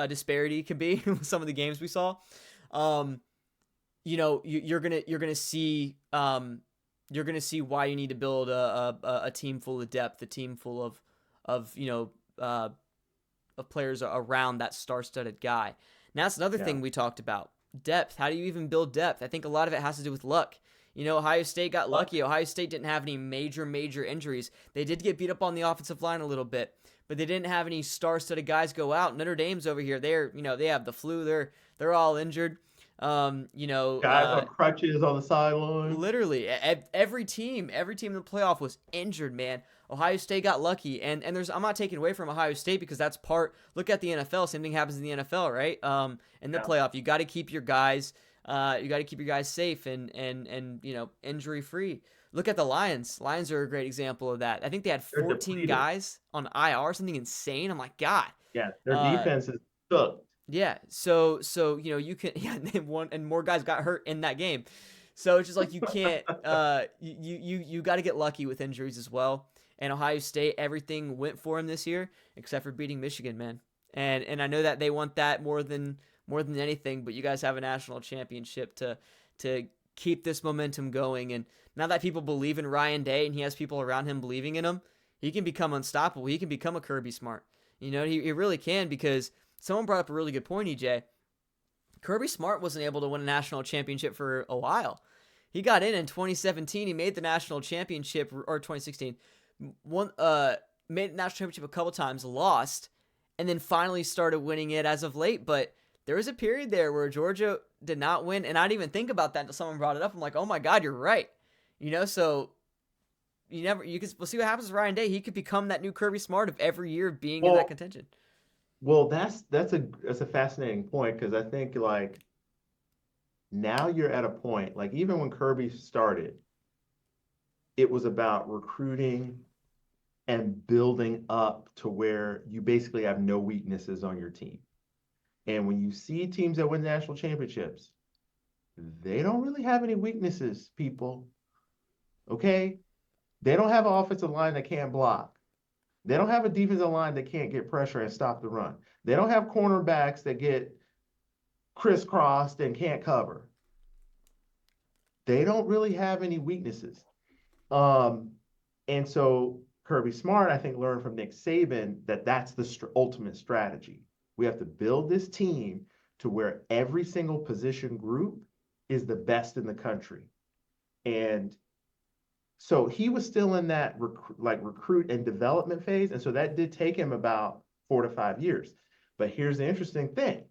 disparity can be with some of the games we saw. You're gonna see why you need to build a team full of depth, a team full of players around that star-studded guy. Now, that's another thing we talked about. Depth. How do you even build depth? I think a lot of it has to do with luck. Ohio State got lucky. Ohio State didn't have any major injuries. They did get beat up on the offensive line a little bit, but they didn't have any star-studded guys go out. Notre Dame's over here. They have the flu. They're all injured. Guys on crutches on the sideline. Literally, every team in the playoff was injured, man. Ohio State got lucky, and I'm not taking away from Ohio State, because that's part. Look at the NFL. Same thing happens in the NFL, right? In the playoff, you got to keep your guys. You got to keep your guys safe and injury free. Look at the Lions. Lions are a great example of that. I think they had 14 guys on IR, something insane. I'm like, God. Yeah, their defense is cooked. Yeah. So you can and more guys got hurt in that game. So it's just like you can't you got to get lucky with injuries as well. And Ohio State, everything went for him this year except for beating Michigan, man. And I know that they want that more than anything, but you guys have a national championship to keep this momentum going. And now that people believe in Ryan Day and he has people around him believing in him, he can become unstoppable. He can become a Kirby Smart. He really can, because someone brought up a really good point, EJ. Kirby Smart wasn't able to win a national championship for a while. He got in 2017. He made the national championship, or 2016. Made the national championship a couple times, lost, and then finally started winning it as of late. But there was a period there where Georgia did not win, and I didn't even think about that until someone brought it up. I'm like, oh my God, you're right. So we'll see what happens with Ryan Day. He could become that new Kirby Smart of every year being in that contention. Well, that's a fascinating point, because I think, like, now you're at a point, like, even when Kirby started, it was about recruiting and building up to where you basically have no weaknesses on your team. And when you see teams that win national championships, they don't really have any weaknesses, people. Okay? They don't have an offensive line that can't block. They don't have a defensive line that can't get pressure and stop the run. They don't have cornerbacks that get crisscrossed and can't cover. They don't really have any weaknesses. And so Kirby Smart, I think, learned from Nick Saban that that's the ultimate strategy. We have to build this team to where every single position group is the best in the country. And so he was still in that recruit and development phase. And so that did take him about 4 to 5 years. But here's the interesting thing.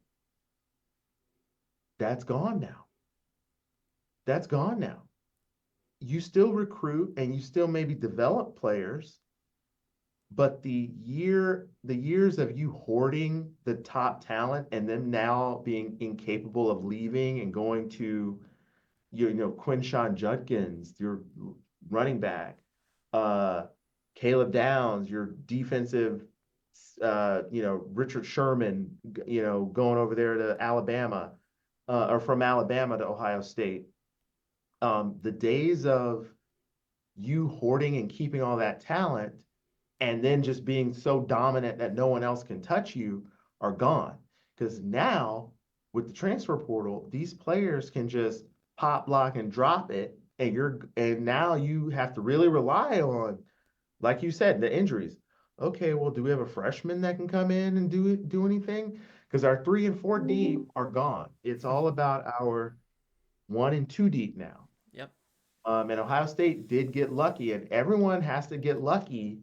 That's gone now. That's gone now. You still recruit and you still maybe develop players, but the years of you hoarding the top talent and them now being incapable of leaving and going to, Quinshawn Judkins, your running back, Caleb Downs, your defensive, Richard Sherman, going over there to Alabama, or from Alabama to Ohio State. The days of you hoarding and keeping all that talent and then just being so dominant that no one else can touch you are gone. Because now, with the transfer portal, these players can just pop, lock, and drop it, and now you have to really rely on, like you said, the injuries. Okay, well, do we have a freshman that can come in and do anything? Because our 3 and 4 deep are gone. It's all about our 1 and 2 deep now. Yep. And Ohio State did get lucky, and everyone has to get lucky,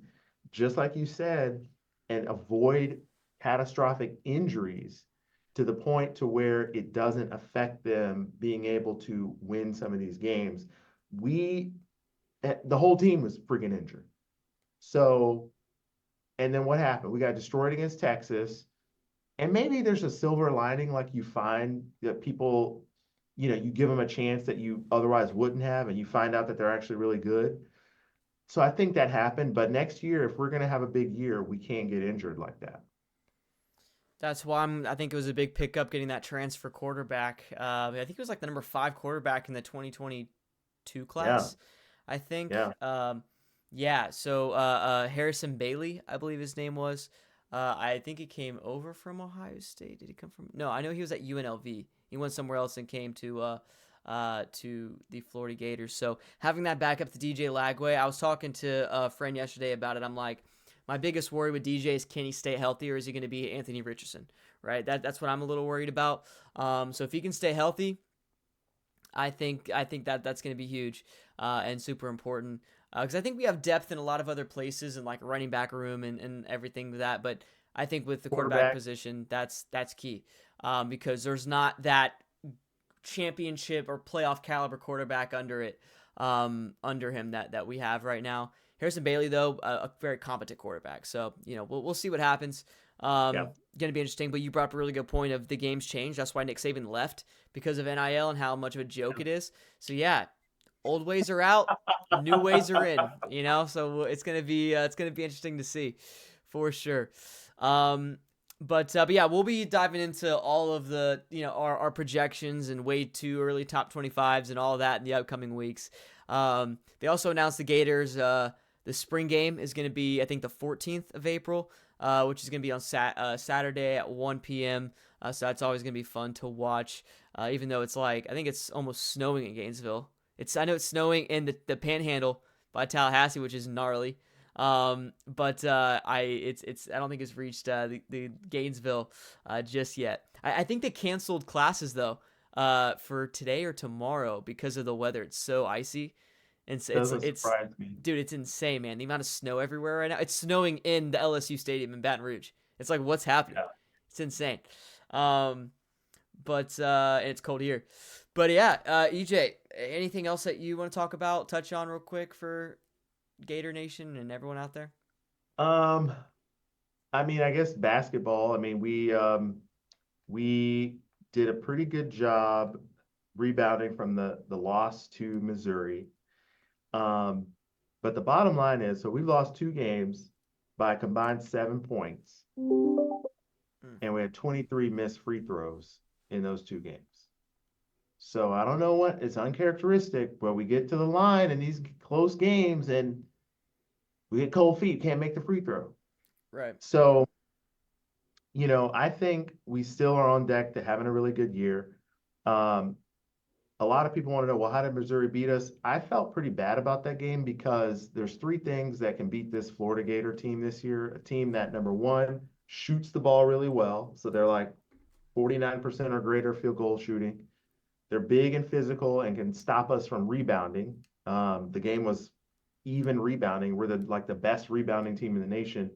just like you said, and avoid catastrophic injuries to the point to where it doesn't affect them being able to win some of these games. The whole team was freaking injured. So, and then what happened? We got destroyed against Texas. And maybe there's a silver lining, like you find that people, you give them a chance that you otherwise wouldn't have, and you find out that they're actually really good. So I think that happened. But next year, if we're going to have a big year, we can't get injured like that. That's why I think it was a big pickup getting that transfer quarterback. I think it was like the number 5 quarterback in the 2022 class. Yeah. I think. Yeah. So Harrison Bailey, I believe his name was. I think he came over from Ohio State. Did he come from? No, I know he was at UNLV. He went somewhere else and came to the Florida Gators. So having that backup to DJ Lagway, I was talking to a friend yesterday about it. I'm like, my biggest worry with DJ is, can he stay healthy, or is he going to be Anthony Richardson? Right. That's what I'm a little worried about. So if he can stay healthy, I think that's going to be huge and super important. Because I think we have depth in a lot of other places, and like running back room and everything like that. But I think with the quarterback position, that's key, because there's not that championship or playoff caliber quarterback under him that we have right now. Harrison Bailey, though, a very competent quarterback. So we'll see what happens. Going to be interesting. But you brought up a really good point of the game's changed. That's why Nick Saban left, because of NIL and how much of a joke it is. So yeah. Old ways are out, new ways are in, So it's gonna be interesting to see, for sure. But yeah, we'll be diving into all of the our projections and way too early top 25s and all of that in the upcoming weeks. They also announced the Gators. The spring game is going to be, I think, the 14th of April, which is going to be on Saturday at 1 p.m. So that's always going to be fun to watch, even though it's like, I think it's almost snowing in Gainesville. I know it's snowing in the Panhandle by Tallahassee, which is gnarly. But I don't think it's reached the Gainesville just yet. I think they canceled classes though for today or tomorrow because of the weather. It's so icy. And Doesn't it's surprise me. dude, it's insane, man. The amount of snow everywhere right now. It's snowing in the LSU stadium in Baton Rouge. It's like, what's happening? Yeah. It's insane. Um, but and it's cold here. But yeah, EJ, anything else that you want to talk about, touch on real quick for Gator Nation and everyone out there? Um, I mean, I guess basketball. I mean, we did a pretty good job rebounding from the loss to Missouri. Um, but the bottom line is, so we lost two games by a combined 7 points, Mm. and we had 23 missed free throws in those two games. So I don't know what it's uncharacteristic, but we get to the line in these close games and we get cold feet, can't make the free throw. Right. So, I think we still are on deck to having a really good year. Um, a lot of people want to know, well, how did Missouri beat us? I felt pretty bad about that game because there's three things that can beat this Florida Gator team this year. A team that, number one, shoots the ball really well. So they're like 49% or greater field goal shooting. They're big and physical and can stop us from rebounding. The game was even rebounding. We're the best rebounding team in the nation.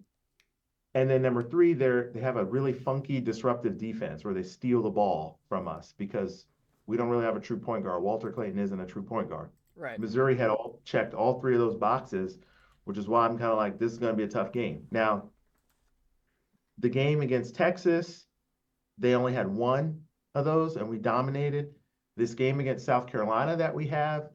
And then number three, they have a really funky, disruptive defense where they steal the ball from us because we don't really have a true point guard. Walter Clayton isn't a true point guard. Right. Missouri had checked all three of those boxes, which is why I'm kind of like, this is going to be a tough game. Now, the game against Texas, they only had one of those, and we dominated. This game against South Carolina that we have,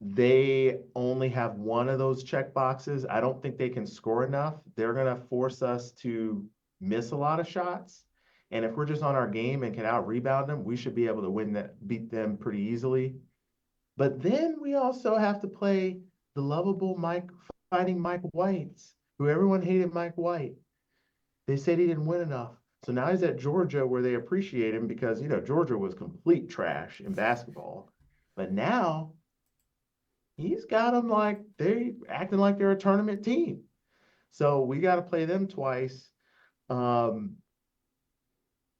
they only have one of those check boxes. I don't think they can score enough. They're going to force us to miss a lot of shots. And if we're just on our game and can out rebound them, we should be able to beat them pretty easily. But then we also have to play the lovable fighting Mike Whites, who everyone hated Mike White. They said he didn't win enough. So now he's at Georgia where they appreciate him because, Georgia was complete trash in basketball. But now he's got them like they acting like they're a tournament team. So we got to play them twice. Um,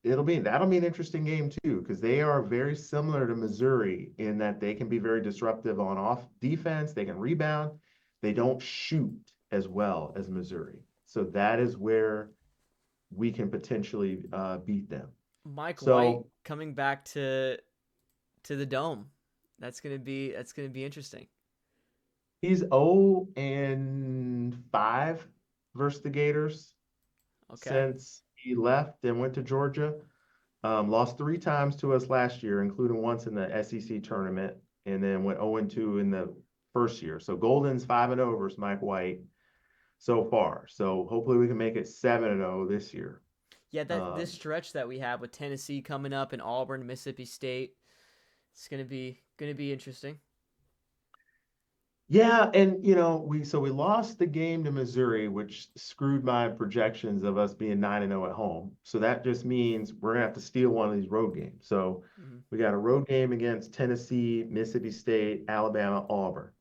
that'll be an interesting game too because they are very similar to Missouri in that they can be very disruptive on off defense. They can rebound. They don't shoot as well as Missouri. So that is where we can potentially beat them. Mike White So coming back to the dome. That's gonna be interesting. he's 0-5 versus the Gators Okay. since he left and went to Georgia. Lost three times to us last year, including once in the SEC tournament, and then went 0-2 in the first year. So Golden's 5-0 versus Mike White so far. So hopefully we can make it 7-0 this year. Yeah, that this Um, stretch that we have with Tennessee coming up and Auburn, Mississippi State, it's gonna be interesting. Yeah, and we lost the game to Missouri, which screwed my projections of us being 9-0 at home. So that just means we're gonna have to steal one of these road games. So Hmm. we got a road game against Tennessee, Mississippi State, Alabama, Auburn.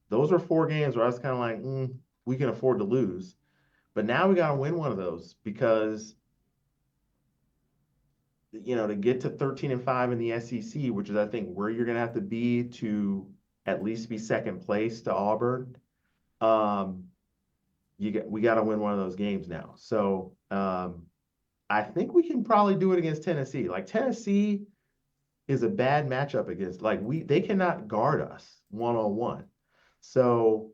Those are four games where I was kind of like, we can afford to lose. But now we got to win one of those because to get to 13-5 in the SEC, which is I think where you're gonna have to be to at least be second place to Auburn. Um, we got to win one of those games now. So I think we can probably do it against Tennessee. Like Tennessee is a bad matchup against they cannot guard us 1-on-1. So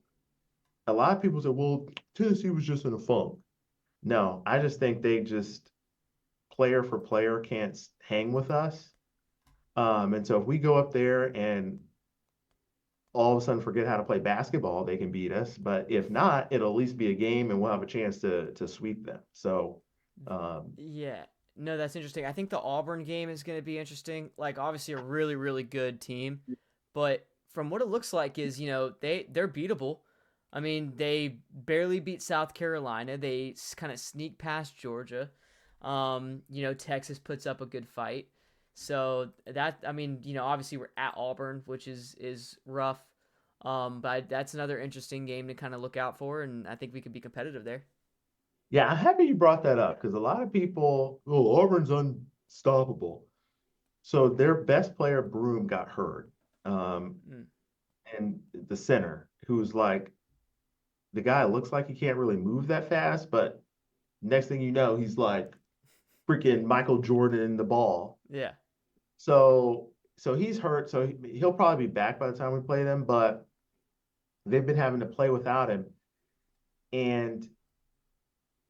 a lot of people say, well, Tennessee was just in a funk. No, I just think they just player for player can't hang with us. And so if we go up there and all of a sudden forget how to play basketball, they can beat us. But if not, it'll at least be a game and we'll have a chance to sweep them. So Yeah. No, that's interesting. I think the Auburn game is going to be interesting. Like, obviously, a really, really good team, but from what it looks like is, they're beatable. I mean, they barely beat South Carolina. They kind of sneak past Georgia. Texas puts up a good fight. So that, I mean, obviously we're at Auburn, which is rough. But that's another interesting game to kind of look out for, and I think we could be competitive there. Yeah, I'm happy you brought that up because a lot of people, oh, Auburn's unstoppable. So their best player, Broom, got hurt. Mm. And the center, who's like, the guy looks like he can't really move that fast, but next thing you know, he's like freaking Michael Jordan in the ball. Yeah. So he's hurt. So he'll probably be back by the time we play them, but they've been having to play without him. And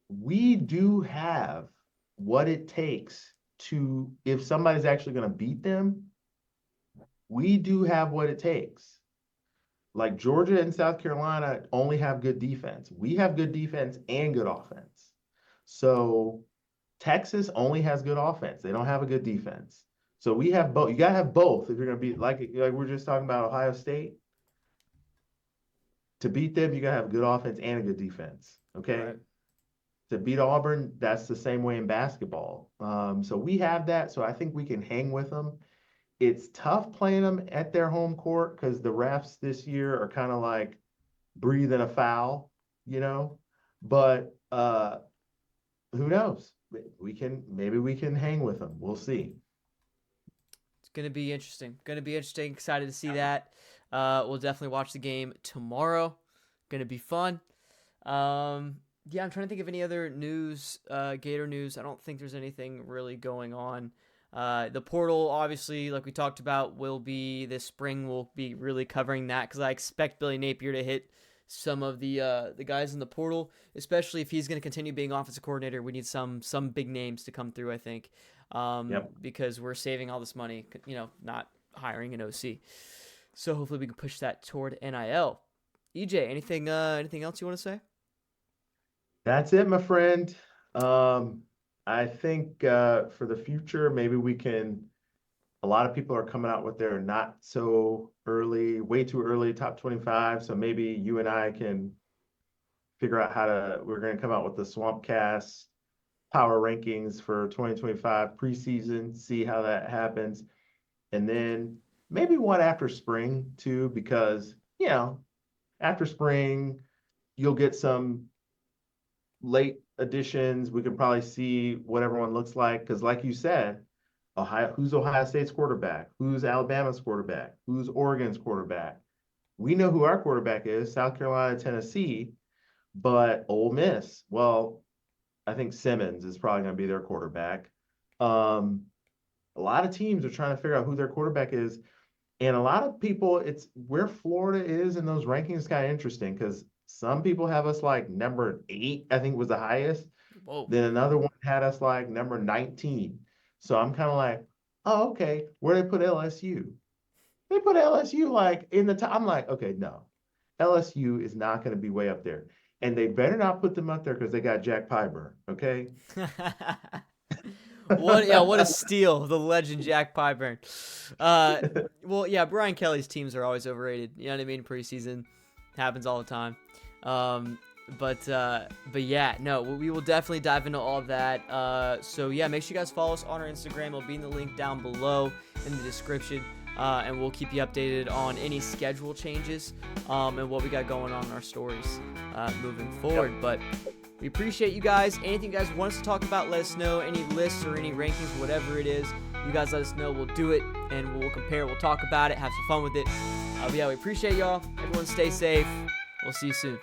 we do have what it takes to, if somebody's actually going to beat them, we do have what it takes. Like Georgia and South Carolina only have good defense. We have good defense and good offense. So Texas only has good offense. They don't have a good defense. So we have both. You got to have both if you're going to be like we're just talking about Ohio State. To beat them, you got to have a good offense and a good defense. Okay. Right. To beat Auburn, that's the same way in basketball. So we have that. So I think we can hang with them. It's tough playing them at their home court because the refs this year are kind of like breathing a foul, But who knows? Maybe we can hang with them. We'll see. It's gonna be interesting. Excited to see that. We'll definitely watch the game tomorrow. Gonna be fun. Yeah, I'm trying to think of any other news, Gator news. I don't think there's anything really going on. The portal, obviously, like we talked about, will be this spring. We'll be really covering that because I expect Billy Napier to hit some of the guys in the portal, especially if he's going to continue being offensive coordinator. We need some big names to come through, I think, because we're saving all this money, not hiring an OC. So hopefully we can push that toward NIL. EJ, anything else you want to say? That's it, my friend. I think for the future, maybe we can. A lot of people are coming out with their not so early, way too early top 25. So maybe you and I can figure out we're going to come out with the SwampCast power rankings for 2025 preseason, see how that happens. And then maybe one after spring too, because, after spring, you'll get some late additions. We can probably see what everyone looks like. Because like you said, who's Ohio State's quarterback? Who's Alabama's quarterback? Who's Oregon's quarterback? We know who our quarterback is, South Carolina, Tennessee, but Ole Miss, well, I think Simmons is probably going to be their quarterback. A lot of teams are trying to figure out who their quarterback is. And a lot of people, it's where Florida is in those rankings is kind of interesting because some people have us like number 8, I think was the highest. Whoa. Then another one had us like number 19. So I'm kind of like, oh, okay, where they put LSU? They put LSU like in the top. I'm like, okay, no. LSU is not going to be way up there. And they better not put them up there because they got Jack Pyburn, okay? What a steal, the legend Jack Pyburn. Well, yeah, Brian Kelly's teams are always overrated. You know what I mean? Preseason happens all the time. But yeah, no, we will definitely dive into all of that. So yeah, make sure you guys follow us on our Instagram. It'll be in the link down below in the description. And we'll keep you updated on any schedule changes and what we got going on in our stories moving forward. Yep. But we appreciate you guys. Anything you guys want us to talk about, let us know. Any lists or any rankings, whatever it is, you guys let us know. We'll do it, and we'll compare. We'll talk about it, have some fun with it. But yeah, we appreciate y'all. Everyone stay safe. We'll see you soon.